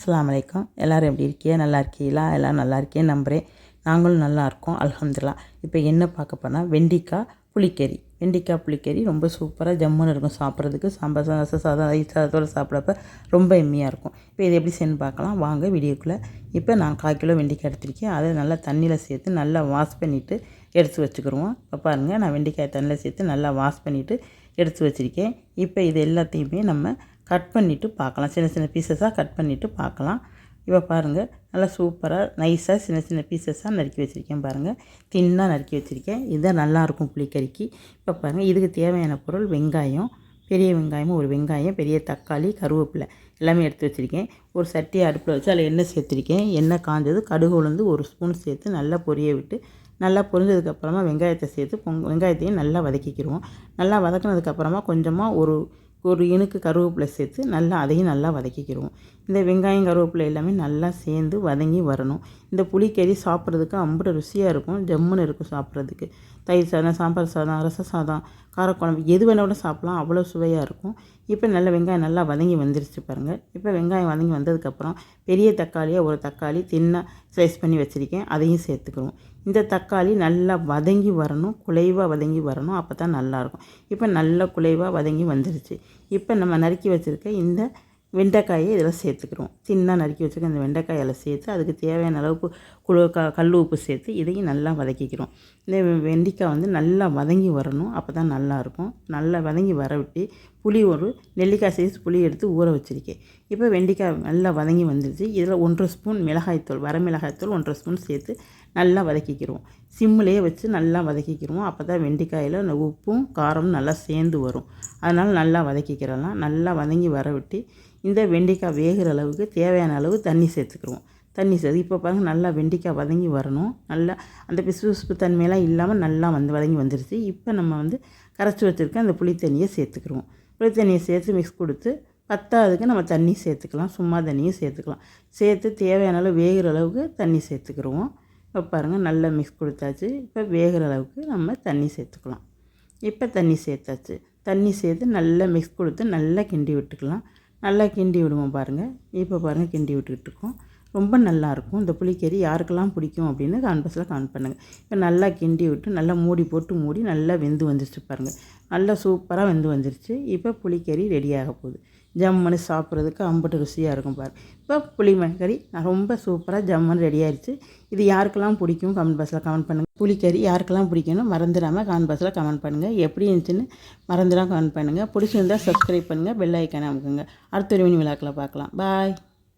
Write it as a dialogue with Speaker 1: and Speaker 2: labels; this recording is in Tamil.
Speaker 1: அஸ்ஸலாமு அலைக்கும். எல்லோரும் எப்படி இருக்கீங்க? நல்லா இருக்கீங்களா? எல்லாம் நல்லா இருக்கேன்னு நம்புகிறேன். நாங்களும் நல்லா இருக்கோம், அல்ஹம்துலில்லாஹ். இப்போ என்ன பார்க்க போனால் வெண்டைக்காய் புளிக்கறி. வெண்டைக்காய் புளிக்கறி ரொம்ப சூப்பராக ஜம்முன்னு இருக்கும் சாப்பிட்றதுக்கு. சாம்பார் சாதம், ரசம் சாதம், ரைஸ் சாதத்தோடு சாப்பிட்றப்ப ரொம்ப எம்மியாக இருக்கும். இப்போ இது எப்படி செய்யணும்னு பார்க்கலாம் வாங்க வீடியோக்குள்ளே. இப்போ நான் 1/4 கிலோ வெண்டைக்காய் எடுத்திருக்கேன். அதை நல்லா தண்ணியில் சேர்த்து நல்லா வாஷ் பண்ணிவிட்டு எடுத்து வச்சுக்கிடுவோம். இப்போ பாருங்கள், நான் வெண்டைக்காய் தண்ணியில் சேர்த்து நல்லா வாஷ் பண்ணிவிட்டு எடுத்து வச்சுருக்கேன். இப்போ இது எல்லாத்தையுமே நம்ம கட் பண்ணிவிட்டு பார்க்கலாம். சின்ன சின்ன பீசஸாக கட் பண்ணிவிட்டு பார்க்கலாம். இப்போ பாருங்கள், நல்லா சூப்பராக நைஸாக சின்ன சின்ன பீசஸாக நறுக்கி வச்சுருக்கேன். பாருங்கள், தின்னாக நறுக்கி வச்சுருக்கேன். இதுதான் நல்லாயிருக்கும் புளிக்கறிக்கு. இப்போ பாருங்கள், இதுக்கு தேவையான பொருள் வெங்காயம், பெரிய வெங்காயமும் ஒரு வெங்காயம், பெரிய தக்காளி, கருவேப்பிலை எல்லாமே எடுத்து வச்சுருக்கேன். ஒரு சட்டியை அடுப்பில் வச்சு அதில் எண்ணெய் சேர்த்துருக்கேன். எண்ணெய் காஞ்சது, கடுகு உளுந்து 1 ஸ்பூன் சேர்த்து நல்லா பொரிய விட்டு, நல்லா பொரிஞ்சதுக்கப்புறமா வெங்காயத்தை சேர்த்து வெங்காயத்தையும் நல்லா வதக்கிக்கிடுவோம். நல்லா வதக்கினதுக்கப்புறமா கொஞ்சமாக ஒரு இனுக்கு கருவேப்பிலை சேர்த்து நல்லா அதையும் நல்லா வதக்கிக்கிடுவோம். இந்த வெங்காயம் கருவேப்பிலை எல்லாமே நல்லா சேர்ந்து வதங்கி வரணும். இந்த புளிக்கறி சாப்பிட்றதுக்கு அம்புட்டு ருசியாக இருக்கும், ஜம்முன்னு இருக்கும் சாப்பிட்றதுக்கு. தயிர் சாதம், சாம்பார் சாதம், ரசம் சாதம், காரக்குழம்பு எது வேணாலும் சாப்பிட்லாம், அவ்வளோ சுவையாக இருக்கும். இப்போ நல்ல வெங்காயம் நல்லா வதங்கி வந்துருச்சு பாருங்கள். இப்போ வெங்காயம் வதங்கி வந்ததுக்கப்புறம் பெரிய தக்காளியாக ஒரு தக்காளி தின்னாக ஸ்லைஸ் பண்ணி வச்சுருக்கேன், அதையும் சேர்த்துக்கிறோம். இந்த தக்காளி நல்லா வதங்கி வரணும், குலைவாக வதங்கி வரணும், அப்போ தான் நல்லாயிருக்கும். இப்போ நல்லா குலைவாக வதங்கி வந்துருச்சு. இப்போ நம்ம நறுக்கி வச்சுருக்க இந்த வெண்டைக்காயை இதில் சேர்த்துக்கிறோம். தின்னாக நறுக்கி வச்சுருக்க இந்த வெண்டைக்காயில் சேர்த்து அதுக்கு தேவையான அளவுக்கு கல் உப்பு சேர்த்து இதையும் நல்லா வதக்கிக்கிறோம். இந்த வெண்டைக்காய் வந்து நல்லா வதங்கி வரணும், அப்போ தான் நல்லாயிருக்கும். நல்லா வதங்கி வர விட்டு ஒரு நெல்லிக்காய் சைஸ் புளி எடுத்து ஊற வச்சுருக்கேன். இப்போ வெண்டைக்காய் நல்லா வதங்கி வந்துடுச்சு. இதில் 1 ஸ்பூன் மிளகாய்த்தூள், வரமிளகாய்த்தூள் 1 ஸ்பூன் சேர்த்து நல்லா வதக்கிக்கிறோம். சிம்மிலே வச்சு நல்லா வதக்கிக்கிறோம். அப்போ தான் வெண்டைக்காயில் அந்த உப்பும் காரமும் நல்லா சேர்ந்து வரும். அதனால் நல்லா வதக்கிக்கிறலாம். நல்லா வதங்கி வர விட்டு இந்த வெண்டைக்காய் வேகிற அளவுக்கு தேவையான அளவு தண்ணி சேர்த்துக்கிடுவோம். தண்ணி சேர்த்து இப்போ பாருங்கள், நல்லா வெண்டைக்காய் வதங்கி வரணும். நல்லா அந்த பிசுபிசுப்பு தன்மையெல்லாம் இல்லாமல் நல்லா வதங்கி வந்துடுச்சு. இப்போ நம்ம வந்து கரைச்சி வச்சுருக்க அந்த புளி தண்ணியை சேர்த்துக்கிடுவோம். புளி தண்ணியை சேர்த்து மிக்ஸ் கொடுத்து பத்தாவதுக்கு நம்ம தண்ணி சேர்த்துக்கலாம், சும்மா தண்ணியும் சேர்த்துக்கலாம். சேர்த்து தேவையான அளவு வேகிற அளவுக்கு தண்ணி சேர்த்துக்கிடுவோம். இப்போ பாருங்கள், நல்லா மிக்ஸ் கொடுத்தாச்சு. இப்போ வேகிற அளவுக்கு நம்ம தண்ணி சேர்த்துக்கலாம். இப்போ தண்ணி சேர்த்தாச்சு. தண்ணி சேர்த்து நல்லா மிக்ஸ் கொடுத்து நல்லா கிண்டி விட்டுக்கலாம். நல்லா கிண்டி விடுவோம் பாருங்கள். இப்போ பாருங்கள், கிண்டி விட்டுக்கிட்டு இருக்கோம். ரொம்ப நல்லாயிருக்கும் இந்த புளிக்கறி. யாருக்கெல்லாம் பிடிக்கும் அப்படின்னு கான்ஃபரன்ஸில் கமெண்ட் பண்ணுங்கள். இப்போ நல்லா கிண்டி விட்டு நல்லா மூடி நல்லா வெந்து வந்துருச்சு பாருங்கள். நல்லா சூப்பராக வெந்து வந்துருச்சு. இப்போ புளிக்கறி ரெடியாக போகுது. ஜம்முன்னு சாப்பிட்றதுக்கு அம்புட்டு ருசியாக இருக்கும் பாருங்கள். இப்போ புளிக்கறி ரொம்ப சூப்பராக ஜம்முன்னு ரெடி ஆயிடுச்சு. இது யாருக்கெல்லாம் பிடிக்கும் கமெண்ட் பாக்ஸில் கமெண்ட் பண்ணுங்கள். புளிக்கறி யாருக்கெல்லாம் பிடிக்கணும் மறந்துடாமல் கமெண்ட் பாக்ஸில் கமெண்ட் பண்ணுங்கள். எப்படி இருந்துச்சுன்னு மறந்துடாமல் கமெண்ட் பண்ணுங்கள். பிடிச்சிருந்தால் சப்ஸ்கிரைப் பண்ணுங்கள், பெல் ஐக்கானை அமுக்குங்க. அடுத்த ஒரு விழாக்களை பார்க்கலாம். பாய்.